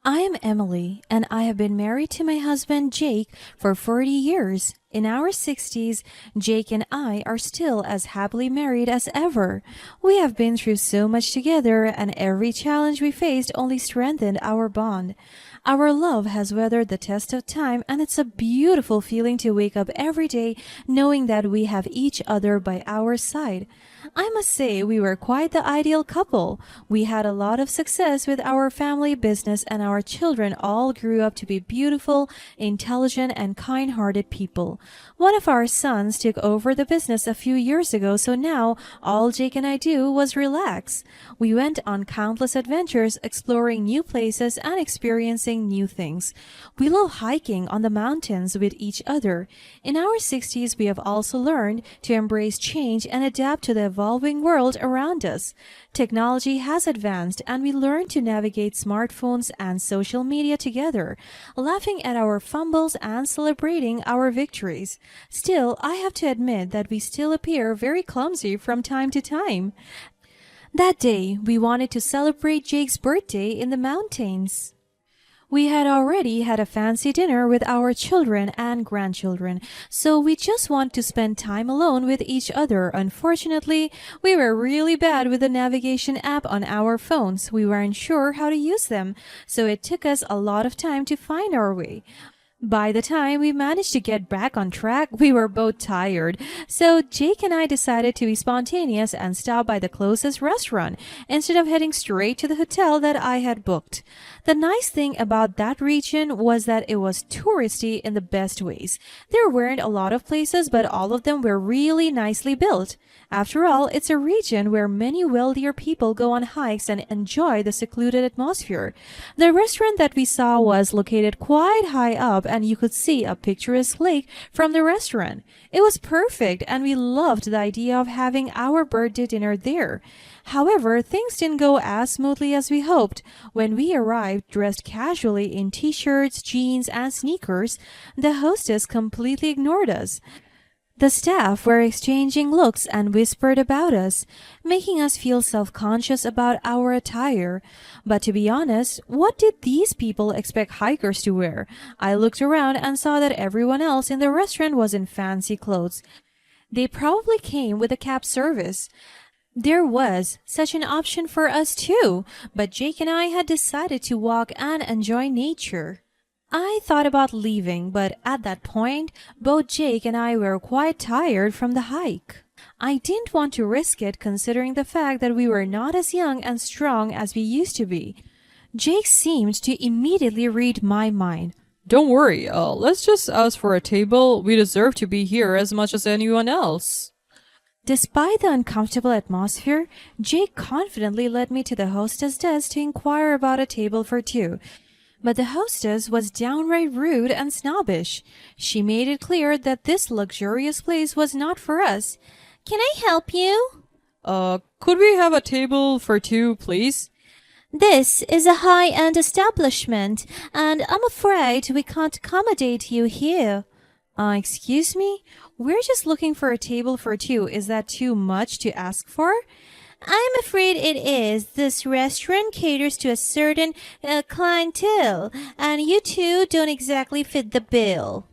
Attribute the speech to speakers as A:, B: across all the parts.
A: I am Emily, and I have been married to my husband Jake for 40 years. In our 60s, Jake and I are still as happily married as ever. We have been through so much together, and every challenge we faced only strengthened our bond. Our love has weathered the test of time, and it's a beautiful feeling to wake up every day knowing that we have each other by our side. I must say, we were quite the ideal couple. We had a lot of success with our family business, and our children all grew up to be beautiful, intelligent, and kind hearted people. One of our sons took over the business a few years ago, so now all Jake and I do was relax. We went on countless adventures, exploring new places and experiencing new things. We love hiking on the mountains with each other. In our 60s, we have also learned to embrace change and adapt to the evolving world around us. Technology has advanced, and we learn to navigate smartphones and social media together, laughing at our fumbles and celebrating our victories. Still, I have to admit that we still appear very clumsy from time to time. That day, we wanted to celebrate Jake's birthday in the mountains. We had already had a fancy dinner with our children and grandchildren, so we just want to spend time alone with each other. Unfortunately, we were really bad with the navigation app on our phones. We weren't sure how to use them, so it took us a lot of time to find our way. By the time we managed to get back on track, we were both tired. So Jake and I decided to be spontaneous and stop by the closest restaurant instead of heading straight to the hotel that I had booked. The nice thing about that region was that it was touristy in the best ways. There weren't a lot of places, but all of them were really nicely built. After all, it's a region where many wealthier people go on hikes and enjoy the secluded atmosphere. The restaurant that we saw was located quite high up, and you could see a picturesque lake from the restaurant. It was perfect, and we loved the idea of having our birthday dinner there. However, things didn't go as smoothly as we hoped. When we arrived dressed casually in t-shirts, jeans, and sneakers, the hostess completely ignored us. The staff were exchanging looks and whispered about us, making us feel self-conscious about our attire. But to be honest, what did these people expect hikers to wear? I looked around and saw that everyone else in the restaurant was in fancy clothes. They probably came with a cab service. There was such an option for us too, but Jake and I had decided to walk and enjoy nature. I thought about leaving, but at that point, both Jake and I were quite tired from the hike. I didn't want to risk it considering the fact that we were not as young and strong as we used to be. Jake seemed to immediately read my mind.
B: Don't worry, let's just ask for a table. We deserve to be here as much as anyone else.
A: Despite the uncomfortable atmosphere, Jake confidently led me to the hostess desk to inquire about a table for two. But the hostess was downright rude and snobbish. She made it clear that this luxurious place was not for us. "Can I help you?"
B: Could we have a table for two, please?
A: "This is a high-end establishment, and I'm afraid we can't accommodate you here." Excuse me? We're just looking for a table for two. Is that too much to ask for?" "I'm afraid it is. This restaurant caters to a certain clientele, and you two don't exactly fit the bill."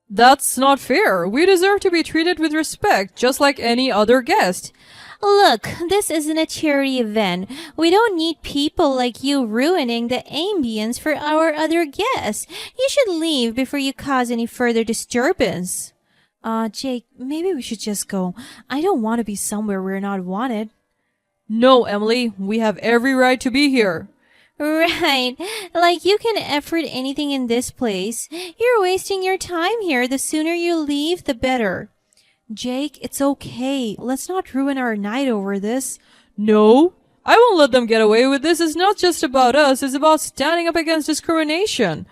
B: That's not fair. We deserve to be treated with respect, just like any other guest.
A: "Look, this isn't a charity event. We don't need people like you ruining the ambience for our other guests. You should leave before you cause any further disturbance." Jake, maybe we should just go. I don't want to be somewhere we're not wanted."
B: No, Emily, we have every right to be here.
A: "Right. Like you can afford anything in this place. You're wasting your time here. The sooner you leave, the better." "Jake, it's okay. Let's not ruin our night over this."
B: No, I won't let them get away with this. It's not just about us, it's about standing up against discrimination.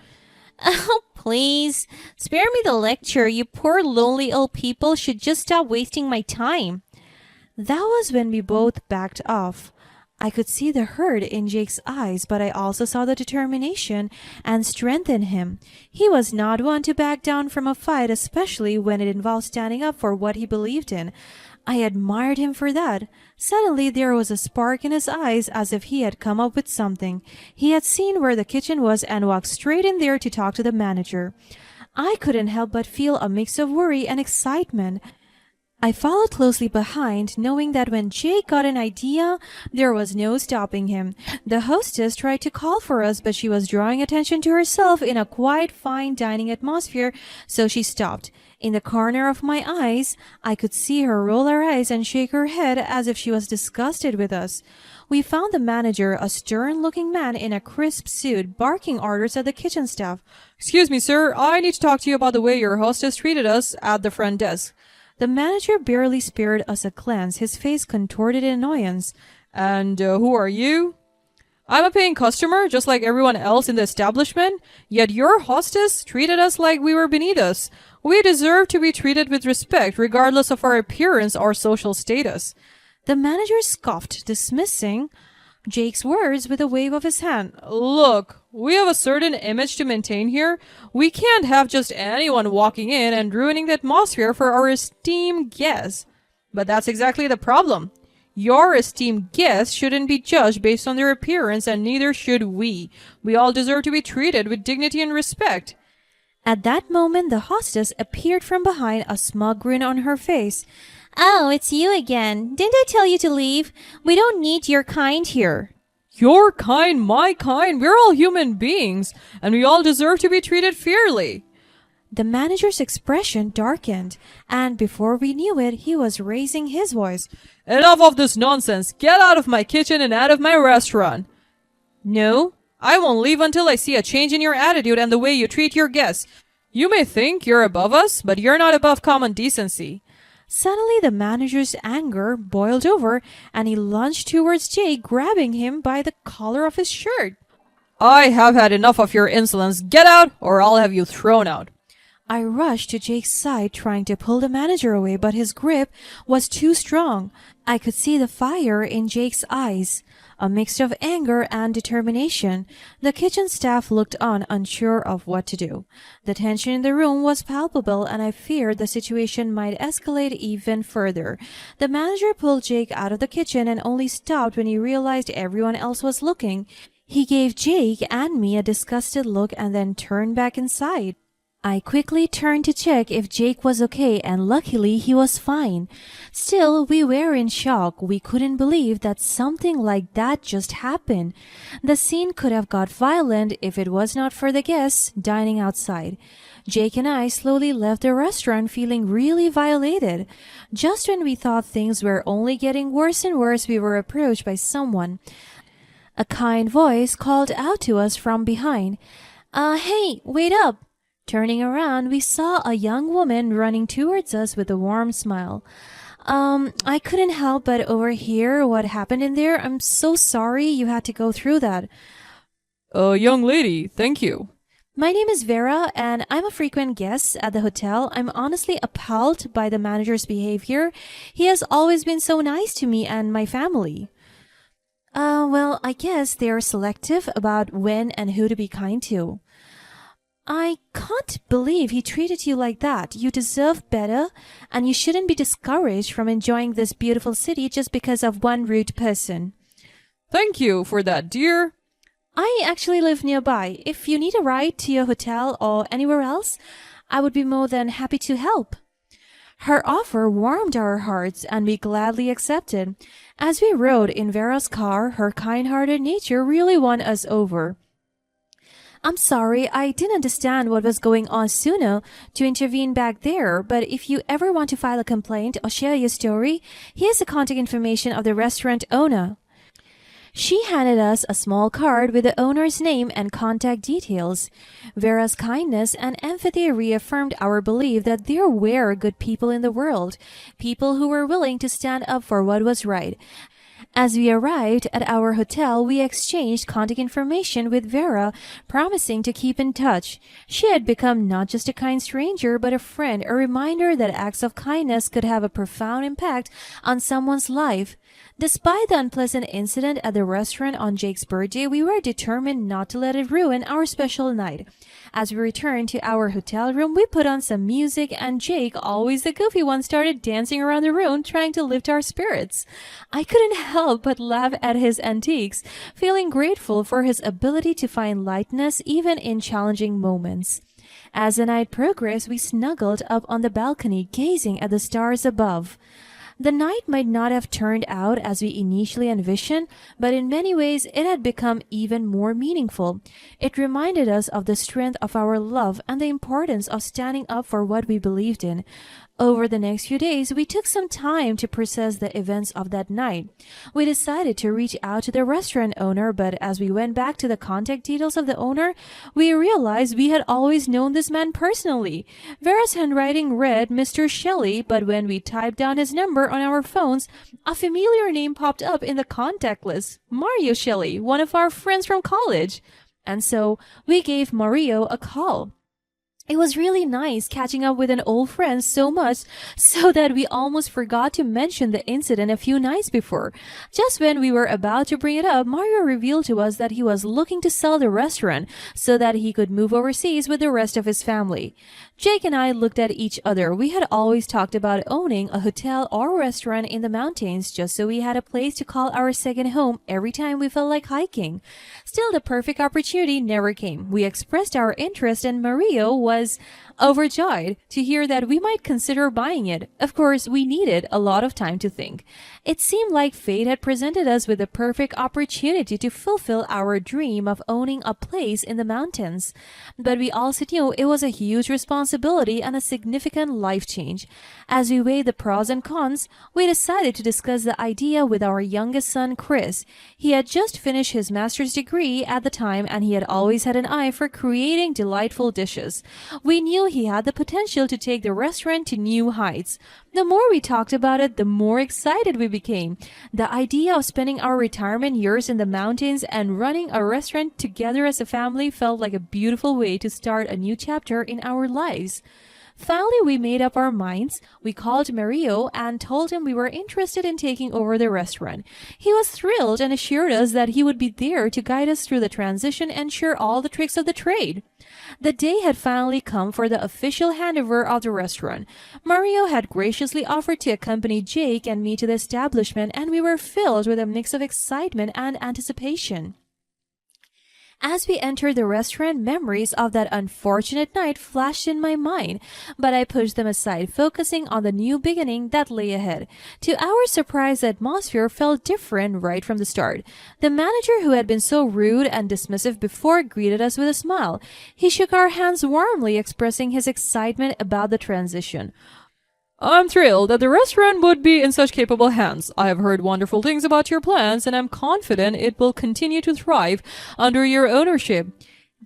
A: "Oh, please. Spare me the lecture. You poor lonely old people should just stop wasting my time." That was when we both backed off. I could see the hurt in Jake's eyes, but I also saw the determination and strength in him. He was not one to back down from a fight, especially when it involved standing up for what he believed in. I admired him for that. Suddenly there was a spark in his eyes as if he had come up with something. He had seen where the kitchen was and walked straight in there to talk to the manager. I couldn't help but feel a mix of worry and excitement. I followed closely behind, knowing that when Jake got an idea, there was no stopping him. The hostess tried to call for us, but she was drawing attention to herself in a quiet, fine dining atmosphere, so she stopped. In the corner of my eyes, I could see her roll her eyes and shake her head as if she was disgusted with us. We found the manager, a stern-looking man in a crisp suit, barking orders at the kitchen staff.
B: Excuse me, sir. I need to talk to you about the way your hostess treated us at the front desk.
A: The manager barely spared us a glance, his face contorted in annoyance.
B: And who are you? I'm a paying customer, just like everyone else in the establishment, yet your hostess treated us like we were beneath us. We deserve to be treated with respect, regardless of our appearance or social status.
A: The manager scoffed, dismissing Jake's words with a wave of his hand.
B: Look, we have a certain image to maintain here. We can't have just anyone walking in and ruining the atmosphere for our esteemed guests. But that's exactly the problem. Your esteemed guests shouldn't be judged based on their appearance, and neither should we. We all deserve to be treated with dignity and respect.
A: At that moment, the hostess appeared from behind, a smug grin on her face. Oh, it's you again. Didn't I tell you to leave? We don't need your kind here.
B: Your kind, my kind, we're all human beings, and we all deserve to be treated fairly.
A: The manager's expression darkened, and before we knew it, he was raising his voice.
B: Enough of this nonsense. Get out of my kitchen and out of my restaurant. No, I won't leave until I see a change in your attitude and the way you treat your guests. You may think you're above us, but you're not above common decency.
A: Suddenly, the manager's anger boiled over, and he lunged towards Jake, grabbing him by the collar of his shirt.
B: I have had enough of your insolence. Get out, or I'll have you thrown out.
A: I rushed to Jake's side, trying to pull the manager away, but his grip was too strong. I could see the fire in Jake's eyes, a mix of anger and determination. The kitchen staff looked on, unsure of what to do. The tension in the room was palpable, and I feared the situation might escalate even further. The manager pulled Jake out of the kitchen and only stopped when he realized everyone else was looking. He gave Jake and me a disgusted look and then turned back inside. I quickly turned to check if Jake was okay, and luckily he was fine. Still, we were in shock. We couldn't believe that something like that just happened. The scene could have got violent if it was not for the guests dining outside. Jake and I slowly left the restaurant feeling really violated. Just when we thought things were only getting worse and worse, we were approached by someone. A kind voice called out to us from behind. Hey, wait up! Turning around, we saw a young woman running towards us with a warm smile. I couldn't help but overhear what happened in there. I'm so sorry you had to go through that.
B: Young lady, thank you.
A: My name is Vera, and I'm a frequent guest at the hotel. I'm honestly appalled by the manager's behavior. He has always been so nice to me and my family. Well, I guess they're selective about when and who to be kind to. I can't believe he treated you like that. You deserve better, and you shouldn't be discouraged from enjoying this beautiful city just because of one rude person.
B: Thank you for that, dear.
A: I actually live nearby. If you need a ride to your hotel or anywhere else, I would be more than happy to help. Her offer warmed our hearts, and we gladly accepted. As we rode in Vera's car, her kind-hearted nature really won us over. I'm sorry, I didn't understand what was going on sooner to intervene back there, but if you ever want to file a complaint or share your story, here's the contact information of the restaurant owner. She handed us a small card with the owner's name and contact details. Vera's kindness and empathy reaffirmed our belief that there were good people in the world, people who were willing to stand up for what was right. As we arrived at our hotel, we exchanged contact information with Vera, promising to keep in touch. She had become not just a kind stranger, but a friend, a reminder that acts of kindness could have a profound impact on someone's life. Despite the unpleasant incident at the restaurant on Jake's birthday, we were determined not to let it ruin our special night. As we returned to our hotel room, we put on some music, and Jake, always the goofy one, started dancing around the room, trying to lift our spirits. I couldn't help but laugh at his antics, feeling grateful for his ability to find lightness even in challenging moments. As the night progressed, we snuggled up on the balcony, gazing at the stars above. The night might not have turned out as we initially envisioned, but in many ways it had become even more meaningful. It reminded us of the strength of our love and the importance of standing up for what we believed in. Over the next few days, we took some time to process the events of that night. We decided to reach out to the restaurant owner, but as we went back to the contact details of the owner, we realized we had always known this man personally. Vera's handwriting read Mr. Shelley, but when we typed down his number on our phones, a familiar name popped up in the contact list: Mario Shelley, one of our friends from college. And so we gave Mario a call. It was really nice catching up with an old friend, so much so that we almost forgot to mention the incident a few nights before. Just when we were about to bring it up, Mario revealed to us that he was looking to sell the restaurant so that he could move overseas with the rest of his family. Jake and I looked at each other. We had always talked about owning a hotel or restaurant in the mountains just so we had a place to call our second home every time we felt like hiking. Still, the perfect opportunity never came. We expressed our interest, and Mario was overjoyed to hear that we might consider buying it. Of course, we needed a lot of time to think. It seemed like fate had presented us with the perfect opportunity to fulfill our dream of owning a place in the mountains. But we also knew it was a huge responsibility and a significant life change. As we weighed the pros and cons, we decided to discuss the idea with our youngest son, Chris. He had just finished his master's degree at the time, and he had always had an eye for creating delightful dishes. We knew he had the potential to take the restaurant to new heights. The more we talked about it, the more excited we became. The idea of spending our retirement years in the mountains and running a restaurant together as a family felt like a beautiful way to start a new chapter in our lives. Finally, we made up our minds. We called Mario and told him we were interested in taking over the restaurant. He was thrilled and assured us that he would be there to guide us through the transition and share all the tricks of the trade. The day had finally come for the official handover of the restaurant. Mario had graciously offered to accompany Jake and me to the establishment, and we were filled with a mix of excitement and anticipation. As we entered the restaurant, memories of that unfortunate night flashed in my mind, but I pushed them aside, focusing on the new beginning that lay ahead. To our surprise, the atmosphere felt different right from the start. The manager, who had been so rude and dismissive before, greeted us with a smile. He shook our hands warmly, expressing his excitement about the transition.
B: I'm thrilled that the restaurant would be in such capable hands. I have heard wonderful things about your plans, and I'm confident it will continue to thrive under your ownership.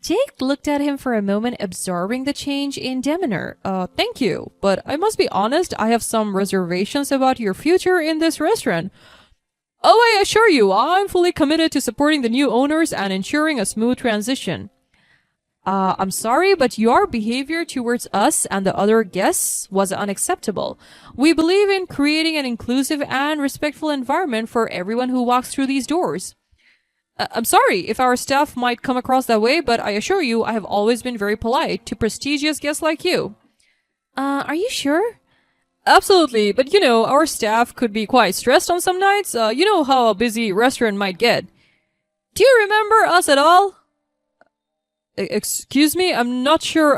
A: Jake looked at him for a moment, absorbing the change in demeanor.
B: Thank you, but I must be honest, I have some reservations about your future in this restaurant. Oh, I assure you, I'm fully committed to supporting the new owners and ensuring a smooth transition. I'm sorry, but your behavior towards us and the other guests was unacceptable. We believe in creating an inclusive and respectful environment for everyone who walks through these doors. I'm sorry if our staff might come across that way, but I assure you I have always been very polite to prestigious guests like you.
A: Are you sure?
B: Absolutely, but our staff could be quite stressed on some nights. You know how a busy restaurant might get. Do you remember us at all? Excuse me, I'm not sure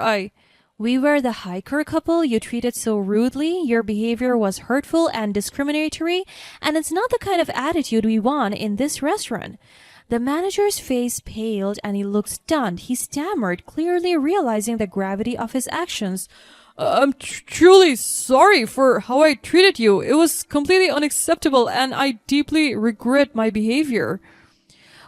A: We were the hiker couple you treated so rudely. Your behavior was hurtful and discriminatory, and it's not the kind of attitude we want in this restaurant. The manager's face paled and he looked stunned. He stammered, clearly realizing the gravity of his actions.
B: I'm truly sorry for how I treated you. It was completely unacceptable, and I deeply regret my behavior.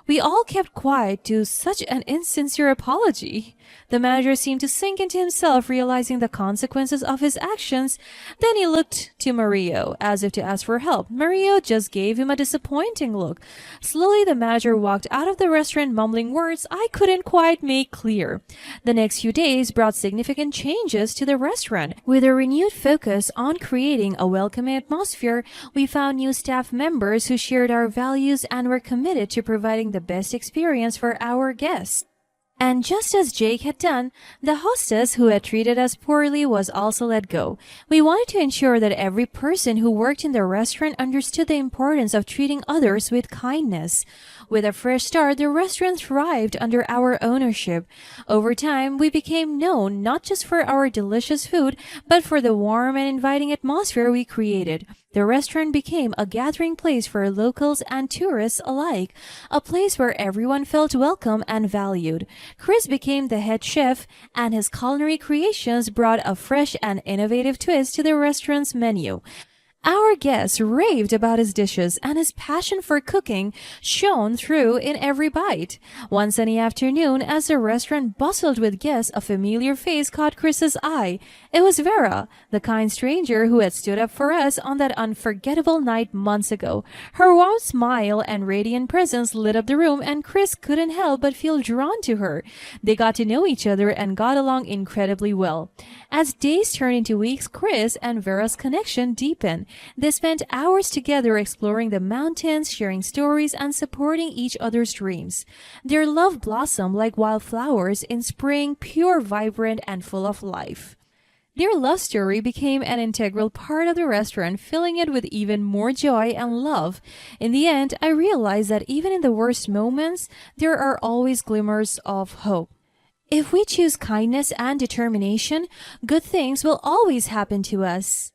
A: We all kept quiet to such an insincere apology. The manager seemed to sink into himself, realizing the consequences of his actions. Then he looked to Mario, as if to ask for help. Mario just gave him a disappointing look. Slowly, the manager walked out of the restaurant, mumbling words I couldn't quite make clear. The next few days brought significant changes to the restaurant. With a renewed focus on creating a welcoming atmosphere, we found new staff members who shared our values and were committed to providing the best experience for our guests. And just as Jake had done, the hostess who had treated us poorly was also let go. We wanted to ensure that every person who worked in the restaurant understood the importance of treating others with kindness. With a fresh start, the restaurant thrived under our ownership. Over time, we became known not just for our delicious food, but for the warm and inviting atmosphere we created. The restaurant became a gathering place for locals and tourists alike, a place where everyone felt welcome and valued. Chris became the head chef, and his culinary creations brought a fresh and innovative twist to the restaurant's menu. Our guests raved about his dishes, and his passion for cooking shone through in every bite. One sunny afternoon, as the restaurant bustled with guests, a familiar face caught Chris's eye. It was Vera, the kind stranger who had stood up for us on that unforgettable night months ago. Her warm smile and radiant presence lit up the room, and Chris couldn't help but feel drawn to her. They got to know each other and got along incredibly well. As days turned into weeks, Chris and Vera's connection deepened. They spent hours together exploring the mountains, sharing stories, and supporting each other's dreams. Their love blossomed like wildflowers in spring, pure, vibrant, and full of life. Their love story became an integral part of the restaurant, filling it with even more joy and love. In the end, I realized that even in the worst moments, there are always glimmers of hope. If we choose kindness and determination, good things will always happen to us.